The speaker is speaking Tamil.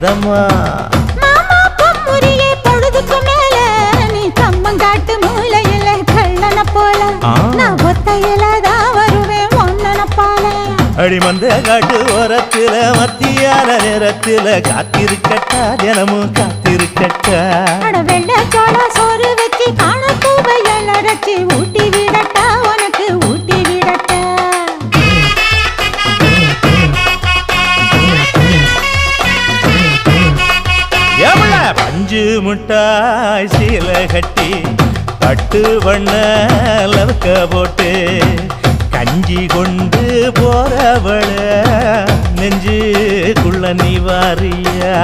ரம்மா மாமா பொம்முரியே பொழுதுக்கு மேல நீ கம்மங்காட்டு மூலையில கள்ளன போல நான் ஒத்தையில தான் வருவேன் ஒன்னன போல அடிமந்த காட்டு ஓரத்துல மத்தியான நேரத்துல காத்திருக்கட்டா தினமும் காத்திருக்கட்டா வெள்ள சோள சோறு வச்சு காண பூவையல் அரைச்சி ஊட்டி விடட்டா உனக்கு ஊட்டி விடட்டா எவ்வள பஞ்சு முட்டாய் சீல கட்டி பட்டு வண்ண லவக்க போட்டு கஞ்சி கொண்டு போறவள நெஞ்சுக்குள்ள நீ வாரியா